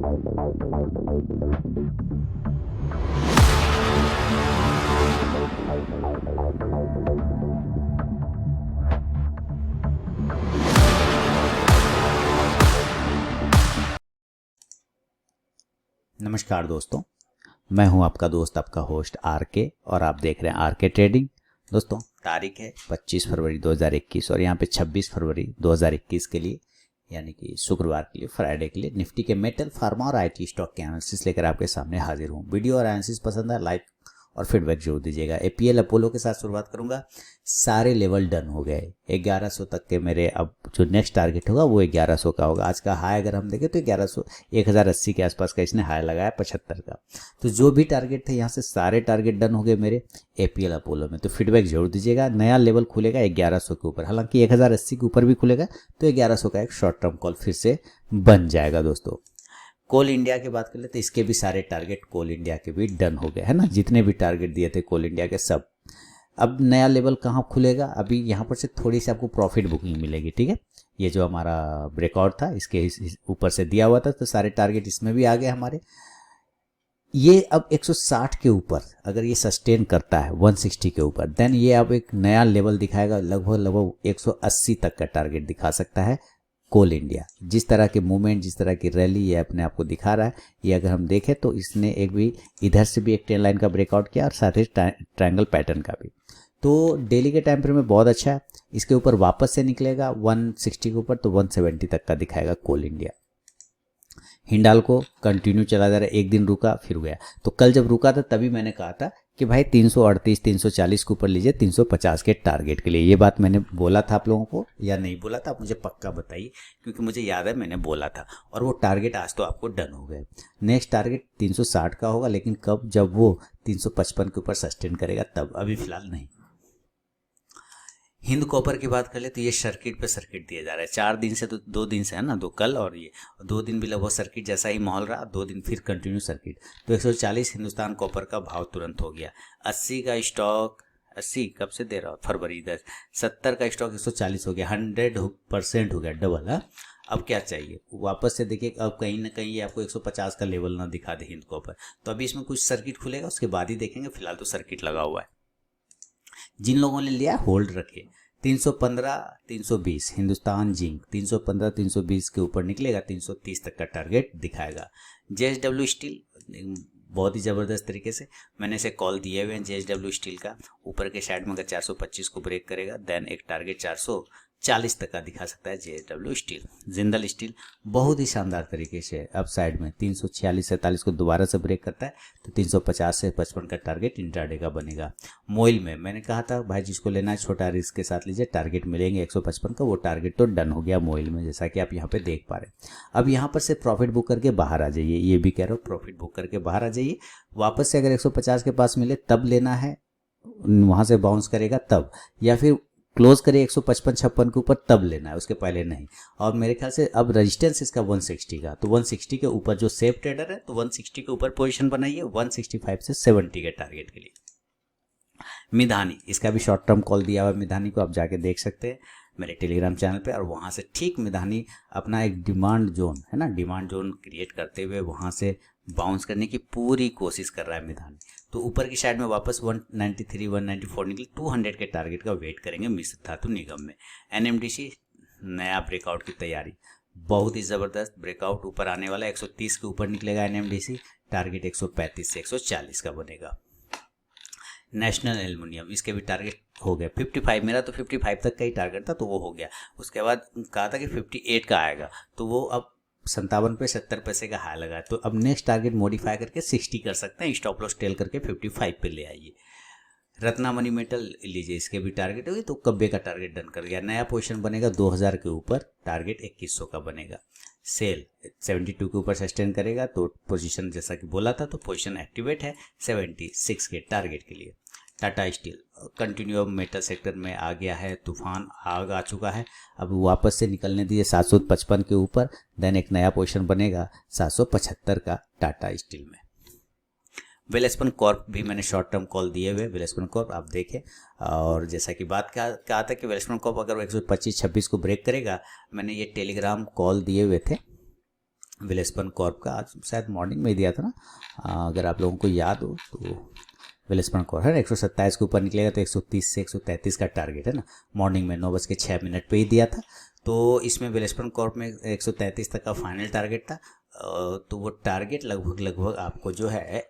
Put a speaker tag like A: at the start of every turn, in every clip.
A: नमस्कार दोस्तों, मैं हूं आपका दोस्त, आपका होस्ट आरके, और आप देख रहे हैं आरके ट्रेडिंग। दोस्तों, तारीख है 25 फरवरी 2021 और यहाँ पे 26 फरवरी 2021 के लिए, यानी कि शुक्रवार के लिए, फ्राइडे के लिए निफ्टी के मेटल, फार्मा और आईटी स्टॉक के एनालिसिस लेकर आपके सामने हाजिर हूँ। वीडियो और एनालिसिस पसंद है, लाइक और फीडबैक जरूर दीजिएगा। एपीएल अपोलो के साथ शुरुआत करूंगा। सारे लेवल डन हो गए। 1100 तक के मेरे अब जो नेक्स्ट टारगेट होगा वो 1100 का होगा। आज का हाई अगर हम देखें तो 1100 1080 के आसपास का इसने हाई लगाया, 75 का। तो जो भी टारगेट थे यहाँ से सारे टारगेट डन हो गए मेरे एपीएल अपोलो में। तो फीडबैक जरूर दीजिएगा। नया लेवल खुलेगा 1100 के ऊपर, हालांकि 1080 के ऊपर भी खुलेगा तो 1100 का एक शॉर्ट टर्म कॉल फिर से बन जाएगा। दोस्तों, कोल इंडिया की बात कर ले तो इसके भी सारे टारगेट कोल इंडिया के भी डन हो गए, है ना। जितने भी टारगेट दिए थे कोल इंडिया के सब। अब नया लेवल कहाँ खुलेगा, अभी यहाँ पर से थोड़ी सी आपको प्रॉफिट बुकिंग मिलेगी, ठीक है। ये जो हमारा ब्रेकआउट था इसके ऊपर से दिया हुआ था, तो सारे टारगेट इसमें भी आ गए हमारे। ये अब 160 के ऊपर अगर ये सस्टेन करता है 160 के ऊपर, देन ये अब एक नया लेवल दिखाएगा। लगभग 180 तक का टारगेट दिखा सकता है कोल इंडिया। जिस तरह के मूवमेंट, जिस तरह की रैली ये अपने आप को दिखा रहा है, ये अगर हम देखें तो इसने एक भी इधर से भी एक ट्रेंड लाइन का ब्रेकआउट किया और साथ ही ट्रायंगल पैटर्न का भी। तो डेली के टाइम फ्रेम में बहुत अच्छा है। इसके ऊपर वापस से निकलेगा 160 के ऊपर तो 170 तक का दिखाएगा कोल इंडिया। हिंडाल्को कंटिन्यू चला जा रहा है। एक दिन रुका फिर गया। तो कल जब रुका था तभी मैंने कहा था कि भाई 338 340 के ऊपर लीजिए 350 के टारगेट के लिए। ये बात मैंने बोला था आप लोगों को या नहीं बोला था, आप मुझे पक्का बताइए, क्योंकि मुझे याद है मैंने बोला था। और वो टारगेट आज तो आपको डन हो गए। नेक्स्ट टारगेट 360 का होगा, लेकिन कब, जब वो 355 के ऊपर सस्टेन करेगा तब, अभी फिलहाल नहीं। हिंद कॉपर की बात कर ले तो ये सर्किट पे सर्किट दिया जा रहा है 4 दिन से, तो 2 दिन से है ना, दो कल और ये 2 दिन भी लगभग सर्किट जैसा ही माहौल रहा। 2 दिन फिर कंटिन्यू सर्किट। तो 140 हिंदुस्तान कॉपर का भाव तुरंत हो गया। 80 का स्टॉक, 80 कब से दे रहा हूँ, फरवरी 10। 70 का स्टॉक 140 हो गया, 100% हो गया, डबल है। अब क्या चाहिए, वापस से देखिए। अब कहीं ना कहीं ये आपको 150 का लेवल ना दिखा दे हिंद कॉपर, तो अभी इसमें कुछ सर्किट खुलेगा, उसके बाद ही देखेंगे। फिलहाल तो सर्किट लगा हुआ है। जिन लोगों ने लिया होल्ड रखिए। 315 320 हिंदुस्तान जिंक 315 320 के ऊपर निकलेगा, 330 तक का टारगेट दिखाएगा। जेएसडब्ल्यू स्टील बहुत ही ज़बरदस्त तरीके से मैंने इसे कॉल दिए हुए हैं। जेएसडब्ल्यू स्टील का ऊपर के साइड में अगर 425 को ब्रेक करेगा, देन एक टारगेट 440 तक का दिखा सकता है जेएसडब्ल्यू स्टील। जिंदल स्टील बहुत ही शानदार तरीके से अब साइड में 346 47 को दोबारा से ब्रेक करता है, तो 350 से 55 का टारगेट इंट्राडे का बनेगा। मोइल में मैंने कहा था भाई जिसको लेना है छोटा रिस्क के साथ लीजिए, टारगेट मिलेंगे 155 का। वो टारगेट तो डन हो गया मोइल में, जैसा कि आप यहाँ पे देख पा रहे हैं। अब यहाँ पर से प्रॉफिट बुक करके बाहर आ जाइए। ये भी कह रहा हूँ, प्रॉफिट बुक करके बाहर आ जाइए। वापस से अगर 150 के पास मिले तब लेना है, वहां से बाउंस करेगा तब, या फिर क्लोज करे 155-56 के ऊपर तब लेना है, उसके पहले नहीं। और मेरे ख्याल से अब रेजिस्टेंस इसका 160 का, तो 160 के ऊपर जो सेफ ट्रेडर है तो 160 के ऊपर पोजीशन बनाइए, 165 से 70 के टारगेट के लिए। मिधानी, इसका भी शॉर्ट टर्म कॉल दिया हुआ है। मिधानी को आप जाके देख सकते हैं मेरे टेलीग्राम चैनल पे, और वहाँ से ठीक मिधानी अपना एक डिमांड जोन है ना, डिमांड जोन क्रिएट करते हुए वहाँ से बाउंस करने की पूरी कोशिश कर रहा है मिधानी। तो ऊपर की साइड में वापस 193 194 निकले, 200 के टारगेट का वेट करेंगे मिश्र धातु निगम में। एनएमडीसी नया ब्रेकआउट की तैयारी, बहुत ही ज़बरदस्त ब्रेकआउट ऊपर आने वाला है। 130 के ऊपर निकलेगा एनएमडीसी, टारगेट 135 से 140 का बनेगा। नेशनल एल्युमिनियम, इसके भी टारगेट हो गया 55, मेरा तो 55 तक का ही टारगेट था तो वो हो गया। उसके बाद कहा था कि 58 का आएगा, तो वो अब 57 पे 70 पैसे का हाई लगा। तो अब नेक्स्ट टारगेट मॉडिफाई करके 60 कर सकते हैं, स्टॉप लॉस टेल करके 55 पे ले आइए। रत्नामणि मेटल लीजिए, इसके भी टारगेट होगी, तो कब्बे का टारगेट डन कर गया। नया पोजीशन बनेगा 2000 के ऊपर, टारगेट 2100 का बनेगा। सेल 72 के ऊपर सस्टेन करेगा, तो पोजीशन जैसा कि बोला था, तो पोजीशन एक्टिवेट है 76 के टारगेट के लिए। टाटा स्टील कंटिन्यू अब मेटल सेक्टर में आ गया है, तूफान आग आ चुका है। अब वापस से निकलने दीजिए 755 के ऊपर, देन एक नया पोजीशन बनेगा 775 का टाटा स्टील में। वेलस्पन कॉर्प भी मैंने शॉर्ट टर्म कॉल दिए हुए। वेलस्पन कॉर्प आप देखें, और जैसा कि बात कहा था कि वेलस्पन कॉर्प अगर 125-26 को ब्रेक करेगा, मैंने ये टेलीग्राम कॉल दिए हुए थे वेलेस्पन कॉर्प का आज शायद मॉर्निंग में ही दिया था ना, अगर आप लोगों को याद हो तो। वेलेस्पन कॉर्प है ना 127 के ऊपर निकलेगा तो 130 से 133 का टारगेट है ना, मॉर्निंग में 9:06 पे ही दिया था। तो इसमें वेलेस्पन कॉर्प में 133 तक का फाइनल टारगेट था। तो वो टारगेट लगभग आपको जो है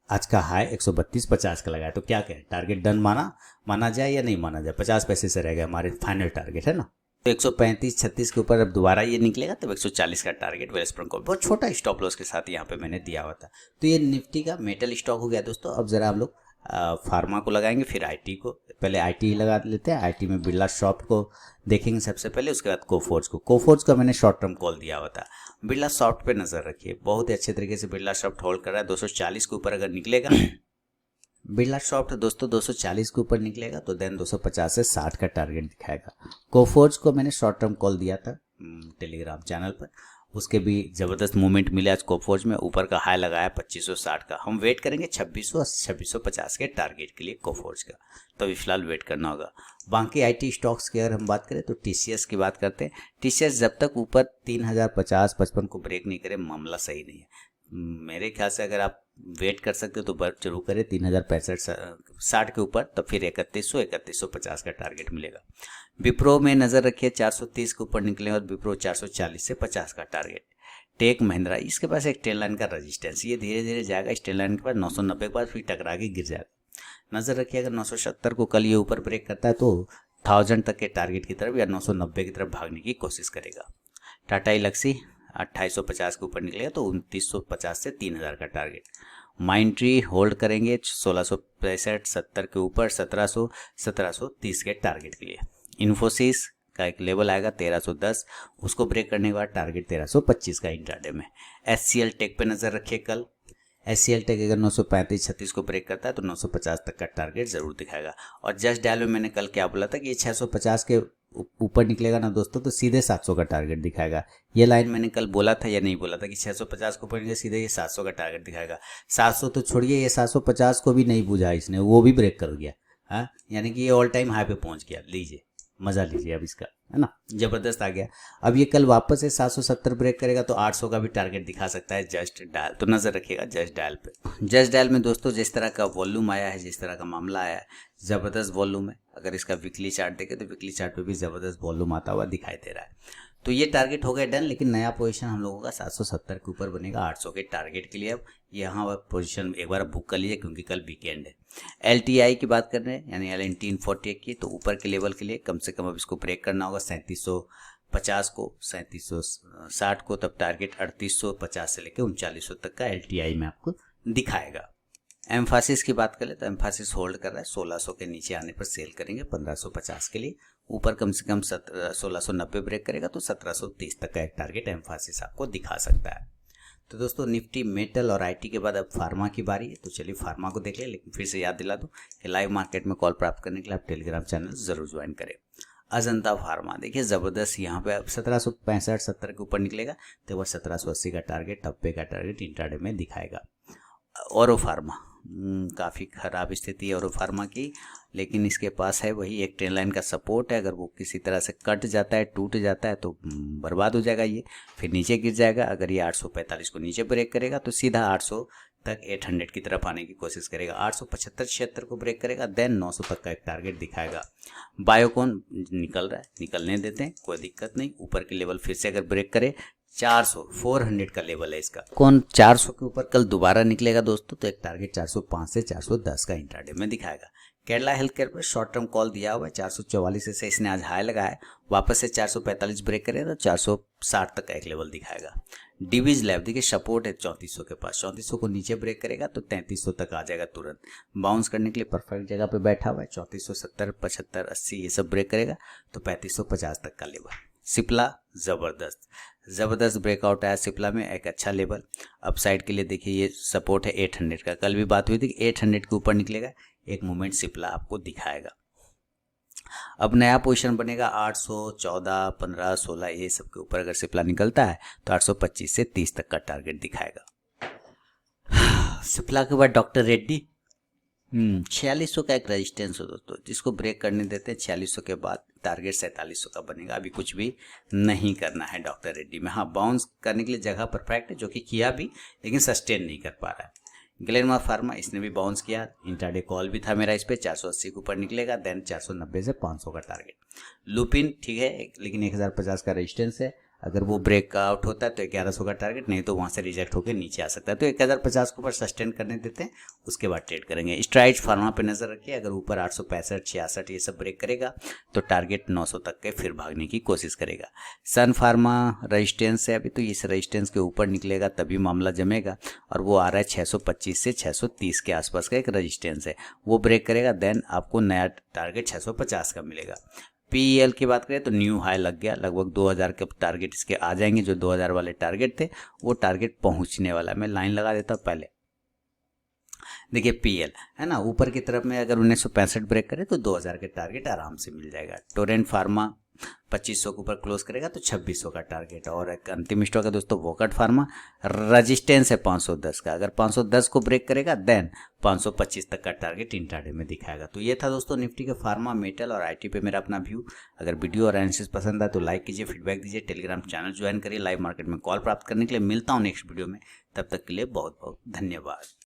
A: आज का हाई 132.50 का लगाया। तो क्या कहें, टारगेट डन माना जाए या नहीं माना जाए? 50 पैसे से रह गया हमारे फाइनल टारगेट है ना। तो 135-36 के ऊपर अब दोबारा ये निकलेगा तब 140 का टारगेट वेलेस्पन कॉर्प, बहुत छोटा स्टॉप लॉस के साथ यहाँ पे मैंने दिया हुआ था। तो ये निफ्टी का मेटल स्टॉक हो गया दोस्तों। अब जरा आप लोग फार्मा को लगाएंगे, फिर आईटी को। पहले आईटी लगा लेते हैं। आईटी में बिरला सॉफ्ट को देखेंगे सबसे पहले, उसके बाद कोफोर्ज का मैंने शॉर्ट टर्म कॉल दिया हुआ था। बिरला सॉफ्ट पे नजर रखिए, बहुत ही अच्छे तरीके से बिरला सॉफ्ट होल्ड कर रहा है। 240 के ऊपर अगर निकलेगा बिरला सॉफ्ट दोस्तों 240 के ऊपर निकलेगा तो देन 250 से 60 का टारगेट दिखाएगा। कोफोर्ज को मैंने शॉर्ट टर्म कॉल दिया था टेलीग्राम चैनल पर, उसके भी ज़बरदस्त मूवमेंट मिले आज कोफोर्ज में, ऊपर का हाई लगाया 2560 का। हम वेट करेंगे 2650 के टारगेट के लिए कोफोर्ज का, तो अभी फिलहाल वेट करना होगा। बाकी आईटी स्टॉक्स की अगर हम बात करें तो टीसीएस की बात करते हैं। टीसीएस जब तक ऊपर 3050-55 को ब्रेक नहीं करे मामला सही नहीं है। मेरे ख्याल से अगर आप वेट कर सकते हो तो वर्क जरूर करें 3065-60 के ऊपर, तब फिर 3150 का टारगेट मिलेगा। विप्रो में नज़र रखिए, 430 के ऊपर निकले और विप्रो 440 से 50 का टारगेट। टेक महिंद्रा, इसके पास एक ट्रेन लाइन का रेजिस्टेंस, ये धीरे धीरे जाएगा इस ट्रेन लाइन के पास 990 के बाद फिर टकरा के गिर जाएगा। नज़र रखिए अगर 970 को कल ये ऊपर ब्रेक करता है तो 1000 तक के टारगेट की तरफ या 990 की तरफ भागने की कोशिश करेगा। टाटा इलक्सी 2850 के ऊपर निकलेगा तो 2950 से 3000 का टारगेट। माइंट्री होल्ड करेंगे 1665 70 के ऊपर 1730 के टारगेट के लिए। इन्फोसिस का एक लेवल आएगा 1310, उसको ब्रेक करने के बाद टारगेट 1325 का इंट्राडे में। एचसीएल टेक पे नजर रखिए, कल एचसीएल टेक अगर 935-36 को ब्रेक करता है तो 950 तक का टारगेट जरूर दिखाएगा। और जस्ट डायल में मैंने कल क्या बोला था कि ये 650 के ऊपर निकलेगा ना दोस्तों तो सीधे 700 का टारगेट दिखाएगा। ये लाइन मैंने कल बोला था या नहीं बोला था कि 650 को ऊपर निकले सीधे ये 700 का टारगेट दिखाएगा। 700 तो छोड़िए, ये 750 को भी नहीं बुझा इसने, वो भी ब्रेक कर गया। हाँ, यानी कि ये ऑल टाइम हाई पे पहुंच गया। लीजिए मजा लीजिए अब इसका, है ना, जबरदस्त आ गया। अब ये कल वापस से 770 ब्रेक करेगा तो 800 का भी टारगेट दिखा सकता है जस्ट डायल, तो नजर रखिएगा जस्ट डायल पे। जस्ट डायल में दोस्तों जिस तरह का वॉल्यूम आया है, जिस तरह का मामला आया है, जबरदस्त वॉल्यूम है। अगर इसका वीकली चार्ट देखें तो वीकली चार्ट पे भी जबरदस्त वॉल्यूम आता हुआ दिखाई दे रहा है। तो ये टारगेट हो गया डन, लेकिन नया पोजीशन हम लोगों का 770 के ऊपर बनेगा 800 के टारगेट के लिए। अब यहाँ पोजीशन एक बार बुक कर लीजिए क्योंकि कल वीकेंड है। एलटीआई की बात कर रहे हैं यानी LNT 48 की, तो ऊपर के लेवल के लिए कम से कम अब इसको ब्रेक करना होगा 3750 को, 3760 को, तब टारगेट 3850 से लेकर 3900 तक का एलटीआई में आपको दिखाएगा। एम्फासिस की बात करें तो एम्फासिस होल्ड कर रहा है, 1600 के नीचे आने पर सेल करेंगे 1550 के लिए। ऊपर कम से कम 1690 ब्रेक करेगा तो 1730 तक का एक टारगेट एम्फासिस आपको दिखा सकता है। तो दोस्तों निफ्टी, मेटल और आईटी के बाद अब फार्मा की बारी है, तो चलिए फार्मा को देख लें। लेकिन फिर से याद दिला दूं कि लाइव मार्केट में कॉल प्राप्त करने के लिए आप टेलीग्राम चैनल जरूर ज्वाइन करें। अजंता फार्मा देखिए जबरदस्त, यहाँ पे अब 1765-70 के ऊपर निकलेगा तो वह 1780 का टारगेट, टप्पे का टारगेट इंट्राडे में दिखाएगा। औरो फार्मा काफ़ी ख़राब स्थिति है औरो फार्मा की, लेकिन इसके पास है वही एक ट्रेन लाइन का सपोर्ट है। अगर वो किसी तरह से कट जाता है, टूट जाता है तो बर्बाद हो जाएगा, ये फिर नीचे गिर जाएगा। अगर ये 845 को नीचे ब्रेक करेगा तो सीधा 800 तक 800 की तरफ आने की कोशिश करेगा। 875-76 को ब्रेक करेगा देन 900 तक का एक टारगेट दिखाएगा। बायोकॉन निकल रहा है, निकलने देते हैं, कोई दिक्कत नहीं। ऊपर के लेवल फिर से अगर ब्रेक करे 400 का लेवल है इसका, कौन 400 के ऊपर कल दोबारा निकलेगा दोस्तों तो एक टारगेट 405 से 410 का इंट्राडे में दिखाएगा। केरला हेल्थ केयर पर शॉर्ट टर्म कॉल दिया हुआ है 444 से इसने आज हाई लगाया है, वापस से 445 ब्रेक करेगा तो 460 तक का एक लेवल दिखाएगा। डिवीज लैब देखिए सपोर्ट है 3400 के पास, 3400 को नीचे ब्रेक करेगा तो 3300 तक आ जाएगा तुरंत। बाउंस करने के लिए परफेक्ट जगह पे बैठा हुआ है, 3470, 75, 80 ये सब ब्रेक करेगा तो 3550 तक का लेवल। सिप्ला जबरदस्त ब्रेकआउट आया सिप्ला में, एक अच्छा लेवल अपसाइड के लिए देखिए ये सपोर्ट है 800 का, कल भी बात हुई थी कि 800 के ऊपर निकलेगा, एक मूवमेंट सिप्ला आपको दिखाएगा। अब नया पोजीशन बनेगा 800, 14, 15, 16 ये सब के ऊपर अगर सिप्ला निकलता है तो 825 से 30 तक का टारगेट दिखाएगा। सिप्ला के बाद डॉक्टर रेड्डी 4600 का एक रेजिस्टेंस हो दोस्तों, जिसको ब्रेक करने देते हैं 4600 के बाद टारगेट 4700 का बनेगा। अभी कुछ भी नहीं करना है डॉक्टर रेड्डी में। हाँ, बाउंस करने के लिए जगह परफेक्ट है, जो कि किया भी, लेकिन सस्टेन नहीं कर पा रहा है। ग्लेनमार्क फार्मा, इसने भी बाउंस किया, इंट्राडे कॉल भी था मेरा इस पे, 480 के ऊपर निकलेगा, देन 490 से 500 का टारगेट। लुपिन ठीक है, लेकिन 1050 का रेजिस्टेंस है, अगर वो ब्रेकआउट होता है तो 1100 का टारगेट, नहीं तो वहाँ से रिजेक्ट होकर नीचे आ सकता है। तो 1050 के ऊपर सस्टेन करने देते हैं, उसके बाद ट्रेड करेंगे। स्ट्राइड्स फार्मा पे नजर रखिए, अगर ऊपर 865 66 ये सब ब्रेक करेगा तो टारगेट 900 तक के फिर भागने की कोशिश करेगा। सन फार्मा रेजिस्टेंस है अभी, तो इस रेजिस्टेंस के ऊपर निकलेगा तभी मामला जमेगा, और वो आ रहा है 625 से 630 के आसपास का एक रेजिस्टेंस है, वो ब्रेक करेगा, देन आपको नया टारगेट 650 का मिलेगा। पीएल की बात करें तो न्यू हाई लग गया, लगभग 2000 के टारगेट इसके आ जाएंगे, जो 2000 वाले टारगेट थे वो टारगेट पहुंचने वाला है। मैं लाइन लगा देता हूं पहले, देखिए पीएल है ना, ऊपर की तरफ में अगर 1965 ब्रेक करे तो 2000 के टारगेट आराम से मिल जाएगा। टोरेंट फार्मा 2500 के ऊपर क्लोज करेगा तो 2600 का टारगेट। और एक अंतिम स्टॉक है दोस्तों वोकट फार्मा, रजिस्टेंस है 510 का, अगर 510 को ब्रेक करेगा देन 525 तक का टारगेट इंट्राडे में दिखाएगा। तो ये था दोस्तों निफ्टी के फार्मा, मेटल और आईटी पे मेरा अपना व्यू। अगर वीडियो और एनालिसिस पसंद आए तो लाइक कीजिए, फीडबैक दीजिए, टेलीग्राम चैनल ज्वाइन करिए। लाइव मार्केट में कॉल प्राप्त करने के लिए मिलता हूँ नेक्स्ट वीडियो में, तब तक के लिए बहुत बहुत धन्यवाद।